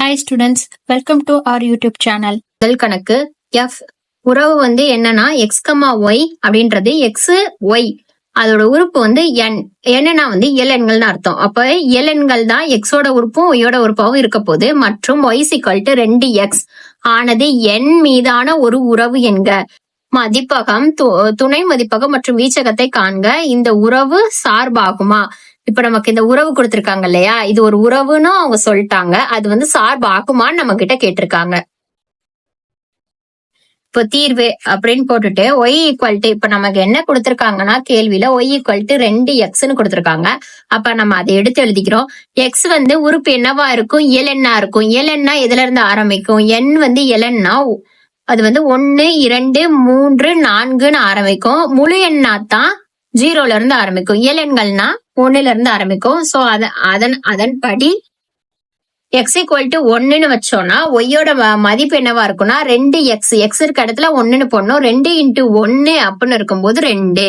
Hi students, welcome to our YouTube channel. முதல் கணக்கு F. உறவு எஎன்னன்னா எக்ஸ் கமா ஒய் அப்படின்றது எக்ஸ் ஒய், அதோட உறுப்பு என். என்னன்னா எல் எண்கள்னு அர்த்தம். அப்ப எல் எண்கள் தான் எக்ஸோட உறுப்பும் ஒய்யோட உறுப்பாவும் இருக்க போகுது. மற்றும் ஒய் = 2x ஆனது என் மீதான ஒரு உறவு என்க. மதிப்பகம், துணை மதிப்பகம் மற்றும் வீச்சகத்தை காண்க. இந்த உறவு சார்பாகுமா? இப்ப நமக்கு இந்த உறவு கொடுத்திருக்காங்க இல்லையா, இது ஒரு உறவுன்னு அவங்க சொல்லிட்டாங்க. அது சார்பாகுமான்னு நம்ம கிட்ட கேட்டிருக்காங்க. இப்போ தீர்வு அப்படின்னு போட்டுட்டு y = இப்ப நமக்கு என்ன கொடுத்திருக்காங்கன்னா கேள்வியில y = 2x கொடுத்திருக்காங்க. அப்ப நம்ம அதை எடுத்து எழுதிக்கிறோம். x உறுப்பு என்னவா இருக்கும்? இயல் எண்ணா இருக்கும். இயல் எண்ணா எதுல இருந்து ஆரம்பிக்கும்? n இயல் எண்ணா அது 1 2 3 4ன்னு ஆரம்பிக்கும். முழு எண்ணா தான் 0ல இருந்து ஆரம்பிக்கும். இயல் எண்கள்னா 1ல இருந்து ஆரம்பிக்கும். சோ அதன்படி x = 1ன்னு வச்சோம்னா ஒய்யோட மதிப்பு என்னவா இருக்கும்னா 2x. x இருக்க இடத்துல 1ன்னு போடணும். 2 × 1 அப்படின்னு இருக்கும்போது 2.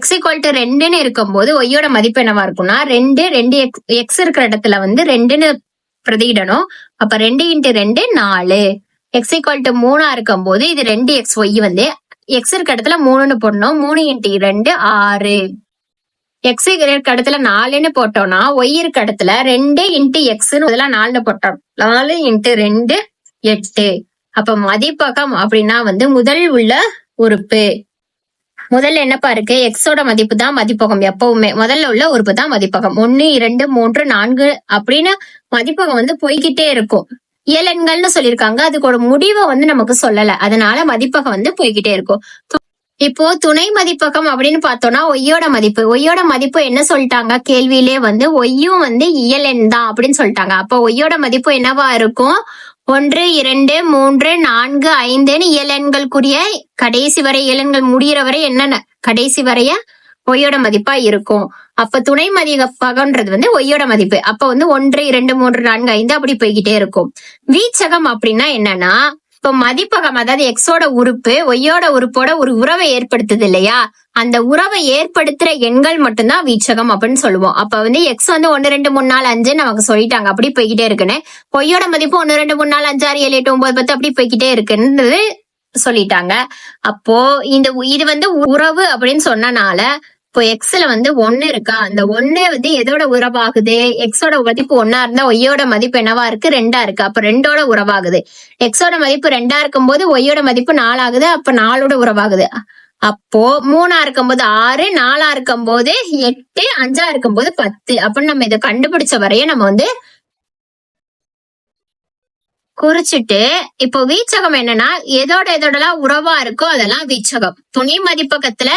x = 2ன்னு இருக்கும்போது ஒய்யோட மதிப்பு என்னவா இருக்கும்னா 2 x இருக்கிற இடத்துல 2ன்னு பிரதியிடணும். அப்ப 2 × 2 4. x = 3 இருக்கும்போது இது 2x. y x இருக்க இடத்துல 3ன்னு போடணும். 3 × 2 6. x இருக்க இடத்துல 4ன்னு போட்டோம்னா y இருக்க இடத்துல 2 × x 4ன்னு போட்டோம். 4 × 2 8. அப்ப மதிப்பகம் அப்படின்னா முதல் உள்ள உறுப்பு. முதல்ல என்னப்பா இருக்கு? எக்ஸோட மதிப்பு தான் மதிப்பகம். எப்பவுமே முதல்ல உள்ள உறுப்பு தான் மதிப்பகம். 1 2 3 4 அப்படின்னு மதிப்பகம் போய்கிட்டே இருக்கும். இயல் எண்கள்னு சொல்லியிருக்காங்க, அதுக்கு ஒரு முடிவை நமக்கு சொல்லல. அதனால மதிப்பகம் போய்கிட்டே இருக்கும். இப்போ துணை மதிப்பகம் அப்படின்னு பார்த்தோம்னா ஒய்யோட மதிப்பு என்ன சொல்லிட்டாங்க கேள்வியிலே? ஒய்யும் இயல் எண் தான் அப்படின்னு சொல்லிட்டாங்க. அப்போ ஒய்யோட மதிப்பு என்னவா இருக்கும்? 1 2 3 4 5ன்னு இயல் எண்களுக்குரிய கடைசி வரை, இயல் எண்கள் முடிகிற வரை என்னென்ன கடைசி வரைய ஒய்யோட மதிப்பா இருக்கும். அப்ப துணை மதிப்பகம்ன்றது ஒய்யோட மதிப்பு. அப்ப 1 2 3 4 5 அப்படி போய்கிட்டே இருக்கும். வீச்சகம் அப்படின்னா என்னன்னா, இப்ப மதிப்பகம் அதாவது எக்ஸோட உறுப்பு ஒய்யோட உறுப்போட ஒரு உறவை ஏற்படுத்துது இல்லையா, அந்த உறவை ஏற்படுத்துற எண்கள் மட்டும்தான் வீச்சகம் அப்படின்னு சொல்லுவோம். அப்ப எக்ஸ் 1 2 3 4 5 நமக்கு சொல்லிட்டாங்க, அப்படி போய்கிட்டே இருக்குன்னு. ஒய்யோட மதிப்பு 1 2 3 4 5 6 7 8 9 10 அப்படி போய்கிட்டே இருக்குன்றது சொல்லிட்டாங்க. அப்போ இது உறவு அப்படின்னு சொன்னனால இப்போ எக்ஸ்ல 1 இருக்கா, அந்த 1 எதோட உறவாகுது? எக்ஸோட மதிப்பு 1 இருந்தா ஒய்யோட மதிப்பு என்னவா இருக்கு? 2 இருக்கு. அப்ப 2ஓட உறவாகுது. எக்ஸோட மதிப்பு 2 இருக்கும்போது ஒய்யோட மதிப்பு 4 ஆகுது. அப்ப 4ஓட உறவாகுது. அப்போ 3 இருக்கும்போது 6, 4 இருக்கும்போது 8, 5 இருக்கும்போது 10 அப்படின்னு நம்ம இதை கண்டுபிடிச்ச வரைய நம்ம குறிச்சிட்டு, இப்போ வீச்சகம் என்னன்னா எதோடலாம் உறவா இருக்கோ அதெல்லாம் வீச்சகம். துணை மதிப்பகத்துல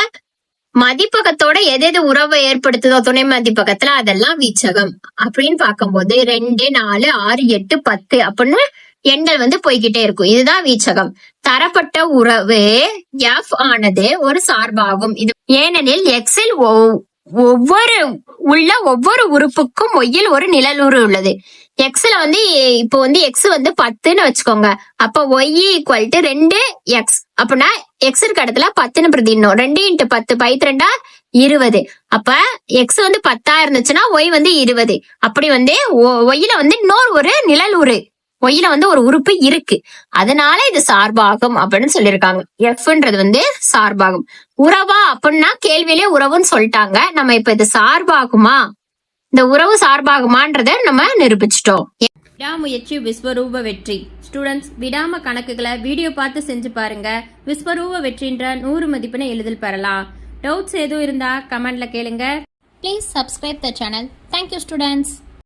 மதிப்பகத்தோட எது உறவை ஏற்படுத்துதோ துணை மதிப்பகத்துல அதெல்லாம் வீச்சகம். அப்படின்னு பார்க்கும்போது 2 4 6 8 10 அப்படின்னு எண்கள் போய்கிட்டே இருக்கும். இதுதான் வீச்சகம். தரப்பட்ட உறவு f ஆனது ஒரு சார்பாகும். இது ஏனெனில் எக்ஸில் ஒவ்வொரு உறுப்புக்கும் ஒய்யில் ஒரு நிழலுறு உள்ளது. எக்ஸ்ல இப்போ எக்ஸ் 10ன்னு வச்சுக்கோங்க. அப்ப ஒய் = 2x. அப்படின்னா எக்ஸ் இருக்க இடத்துல 10ன்னு பிரதிடணும். 2 × 10 12 20. அப்ப எக்ஸ் 10ஆ இருந்துச்சுன்னா ஒய் 20. அப்படி ஒய்யில இன்னொரு ஒரு நிழலுறு, ஒய்யில ஒரு உறுப்பு இருக்கு. அதனால இது சார்பாகும் அப்படின்னு சொல்லியிருக்காங்க. எஃப்ன்றது சார்பாகும். உறவா அப்படின்னா கேள்வியிலே உறவுன்னு சொல்லிட்டாங்க. நம்ம இப்ப இது சார்பாகுமா, இந்த உறவு சார்பாகுமான்றத நம்ம நிரூபிச்சிட்டோம். விடாமுயற்சி விஸ்வரூப வெற்றி. ஸ்டூடெண்ட்ஸ், விடாம கணக்குகளை வீடியோ பார்த்து செஞ்சு பாருங்க. விஸ்வரூப வெற்றின்ற 100 மதிப்பெண்ணை எளிதில் பெறலாம். டவுட்ஸ் எதுவும் இருந்தா கமெண்ட்ல கேளுங்க. Please subscribe the channel. Thank you, students.